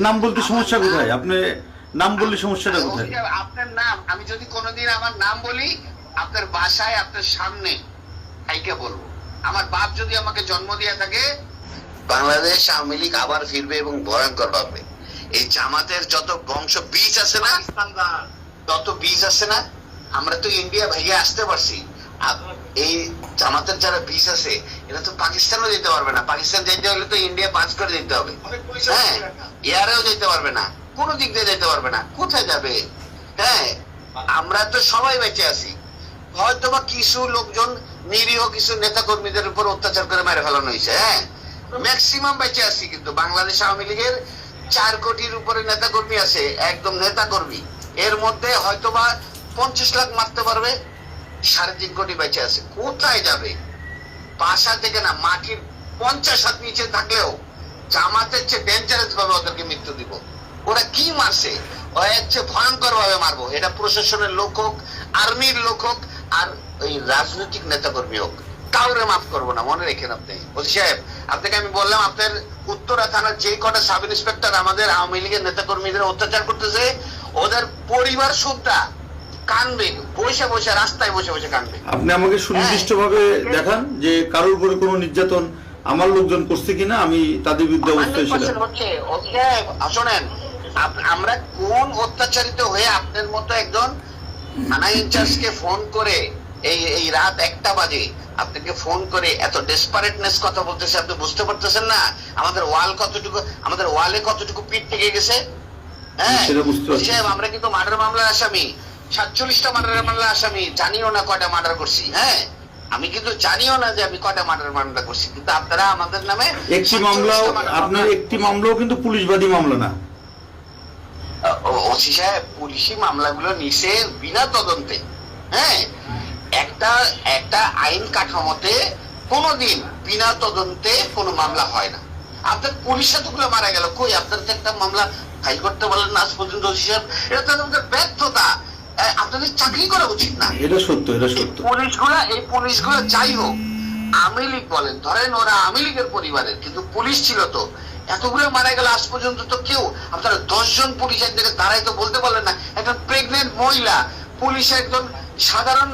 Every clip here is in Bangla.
নাম বলতে সমস্যা কোথায়? আপনি নাম বললে সমস্যাটা কোথায়? আপনার নাম আমি যদি কোনোদিন আমার নাম বলি, আপনার বাসায় আপনার সামনে কাইকে বলবো। আমার বাপ যদি আমাকে জন্ম দিয়ে থাকে, বাংলাদেশ আওয়ামী লীগ আবার ফিরবে এবং ভয়ঙ্কর ভাবে। এই জামাতের যত বংশ বীজ আছে না, তত বীজ আছে না, আমরা তো ইন্ডিয়া ভাইয়া আসতে পারছি। এই জামাতের যারা বীজ আছে এরা তো পাকিস্তানও যেতে পারবে না। পাকিস্তান যেতে হলে তো ইন্ডিয়া পাস করে যেতে হবে, হ্যাঁ, এয়ারেও যেতে পারবে না, কোন দিক দিয়ে যেতে পারবে না, কোথায় যাবে? হ্যাঁ, আমরা তো সবাই বেঁচে আছি। হয়তো বা কিছু লোকজন নিরীহ কিছু নেতা কর্মীদের উপর অত্যাচার করে মেরে ফেলানো হয়েছে, হ্যাঁ, ম্যাক্সিমাম বেঁচে আছি। কিন্তু বাংলাদেশ আওয়ামী লীগের 4 কোটির উপরে নেতা কর্মী আছে, একদম নেতা কর্মী। এর মধ্যে হয়তো বা 50 লাখ মারতে পারবে, 3.5 কোটি বেঁচে আছে। কোথায় যাবে? বাসা থেকে না, মাটির 50 হাত নিচে থাকলেও জামাতের চেয়ে ডেঞ্জারাস ভাবে ওদেরকে মৃত্যু দিব। ওরা কি মারছে, হচ্ছে ভয়ঙ্কর ভাবে মারবো। এটা প্রশাসনের লোক হোক, আর্মির লোক হোক, আর ওই রাজনৈতিক নেতা কর্মী হোক, কাউরে মাফ করবো না, মনে রেখেন আপনি। ওসি সাহেব, আপনাকে আমি বললাম, আপনার উত্তরা থানার যে কটা সাব ইন্সপেক্টর আমাদের আওয়ামী লীগের নেতা কর্মীদের অত্যাচার করতেছে, ওদের পরিবার সুদ্ধা কানবে, বসে বসে রাস্তায় বসে বসে কানবে। আপনি আমাকে সুনির্দিষ্টভাবে দেখান যে কারোর উপরে কোনো নির্যাতন আমার লোকজন করছে কিনা, আমি তাদের বিরুদ্ধে অবস্থায় ছিলাম। শোনেন, আমরা কোন অত্যাচারিত হয়ে আপনার মতো একজন থানা ইনচার্জকে ফোন করে এই রাত 1টা বাজে আপনাকে ফোন করে এত ডেসপারেটনেস কথা বলতেছে, আপনি বুঝতে পারতেছেন না আমাদের আমাদের ওয়ালে কতটুকু পিঠ থেকে গেছে? হ্যাঁ, আমরা কিন্তু মার্ডার মামলার আসামি, 47টা মার্ডার মামলার আসামি, জানিও না কয়টা মার্ডার করছি। হ্যাঁ, আমি কিন্তু জানিও না যে আমি কয়টা মার্ডার মামলা করছি, কিন্তু আপনারা আমাদের নামে একটি মামলাও, আপনার একটি মামলাও কিন্তু পুলিশবাদী মামলা না। ওসি সাহেব, পুলিশি মামলাগুলো নিছে বিনা তদন্তে। হ্যাঁ, একটা আইন কাঠামোতে কোনোদিন বিনা তদন্তে কোনো মামলা হয় না। আপনার পুলিশ এতগুলো মারা গেল, কই আপনার তো একটা মামলা ফাইল করতে বলেন না আজ পর্যন্ত? ওসি সাহেব, এটা তো আমাদের ব্যর্থতা। আপনাদের চাকরি করা উচিত না। এটা সত্য, এটা সত্য। এই পুলিশগুলো যাই হোক, আওয়ামী লীগ বলেন, ধরেন ওরা আওয়ামী লীগের পরিবারের, কিন্তু পুলিশ ছিল তো, এতগুলো মারা গেল আজ পর্যন্ত তো কেউ, আপনারা 10 জন পুলিশ এক জায়গায় দাঁড়াই তো বলতে পারলেন না। একজন প্রেগনেন্ট মহিলা পুলিশ, একজন সাধারণ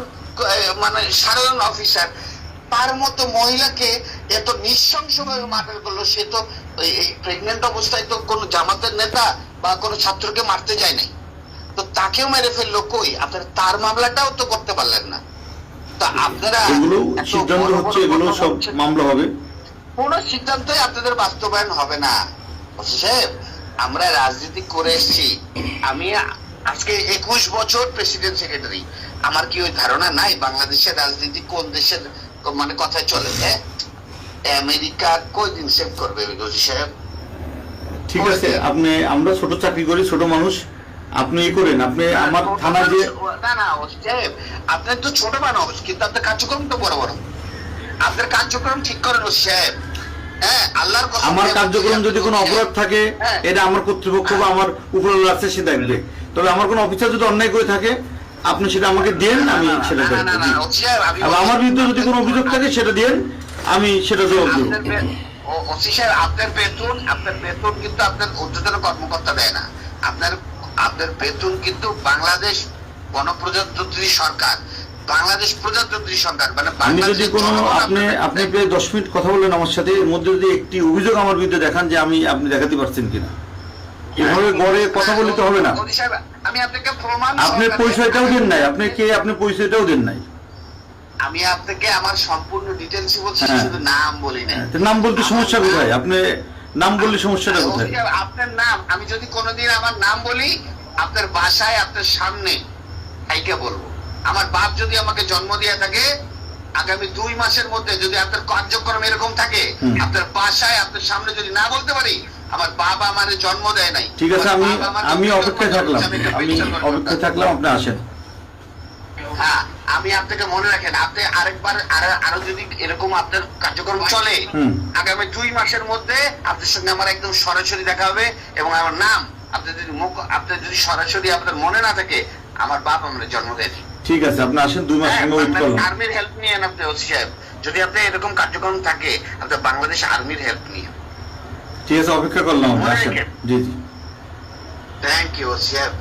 অফিসার, তার মতো মহিলাকে এত নৃশংসভাবে মার্ডার করলো। সে তো এই প্রেগনেন্ট অবস্থায় তো কোনো জামাতের নেতা বা কোনো ছাত্রকে মারতে যায় নাই, তো তাকেও মেরে ফেললো। কই আপনারা তার মামলাটাও তো করতে পারলেন না। তো আপনারা এগুলো সিদ্ধান্ত হচ্ছে, এগুলো সব মামলা হবে, কোন সিদ্ধান্তই আপনাদের বাস্তবায়ন হবে না। সাহেব, আমরা রাজনীতি করে এসেছি। আমি আজকে 21 বছর প্রেসিডেন্ট সেক্রেটারি। আমার কি ওই ধারণা নাই বাংলাদেশের রাজনীতি কোন দেশের মানে কথায় চলে? আমেরিকা কয়দিন সেভ করবে সাহেব? ঠিক আছে, আপনি, আমরা ছোট চাকরি করি, ছোট মানুষ, আপনি ই করেন, আপনি আমার থানা যে না সাহেব, আপনার তো ছোট মানুষ, কিন্তু আপনার কার্যক্রম তো বড় বড়। আপনার কার্যক্রম ঠিক করেন সাহেব। হ্যাঁ, আল্লাহর কসম, আমার কার্যক্রম যদি কোনো অপরাধ থাকে, এটা আমার কর্তৃপক্ষ বা আমার উপরে আছে সে দেখবে। তবে আমার কোনো অফিসার যদি অন্যায় করে থাকে, আপনি সেটা আমাকে দেন, আমি সেটা দেব। আমার বিরুদ্ধে যদি কোনো অভিযোগ থাকে সেটা দেন, আমি সেটা জবাব দেব। ওসি সাহেব, আপনার বেতন কিন্তু আপনার ঊর্ধ্বতন কর্মকর্তা দেয় না। আপনার বেতন কিন্তু বাংলাদেশ গণপ্রজাতন্ত্রী সরকার, বাংলাদেশ প্রজাতন্ত্রী সরকার, মানে আমি যদি কোনো, আপনি প্রায় 10 মিনিট কথা বললেন আমার সাথে, এর মধ্যে যদি একটি অভিযোগ আমার বিরুদ্ধে দেখান যে আপনি দেখাতে পারছেন কিনা, এভাবে গড়ে কথা বললে তো হবে না। আমি আপনাকে প্রমাণ, আপনি পরিচয়টাও দেন নাই, আপনি পরিচয়টাও দেন নাই। আমি আপনাকে আমার সম্পূর্ণ ডিটেইলস বলছি, শুধু নাম বলি না। নাম বলতে সমস্যা কোথায়? আপনি নাম বললে সমস্যাটা কোথায়? আপনার নাম আমি যদি কোনোদিন আমার নাম বলি, আপনার বাসায় আপনার সামনে কাইকে বলবো। আমার বাপ যদি আমাকে জন্ম দিয়ে থাকে, আগামী 2 মাসের মধ্যে যদি আপনার কার্যক্রম এরকম থাকে, আপনার বাসায় আপনার সামনে যদি না বলতে পারি, আমার বাবা আমার জন্ম দেয় নাই। ঠিক আছে, আমি অপেক্ষায় থাকলাম, আপনি আসেন। হ্যাঁ, আমি আপনাকে মনে রাখেন, আপনি আরেকবার আরো যদি এরকম আপনার কার্যক্রম চলে, আগামী 2 মাসের মধ্যে আপনার সঙ্গে আমার একদম সরাসরি দেখা হবে। এবং আমার নাম আপনার যদি সরাসরি আপনার মনে না থাকে, আমার বাপ আমার জন্ম দেয়নি। ঠিক আছে, আপনি আসেন, 2 মাস সঙ্গে ওয়েট করলাম। আর্মির হেল্প নিয়েন আপনি ওসি সাহেব, যদি আপনি এরকম কার্যক্রম থাকে, আপনার বাংলাদেশ আর্মির হেল্প নিয়ে। ঠিক আছে, অপেক্ষা করলাম আমরা। মনে আসেন। রেখেন। জি জি। থ্যাংক ইউ, ওসি সাহেব।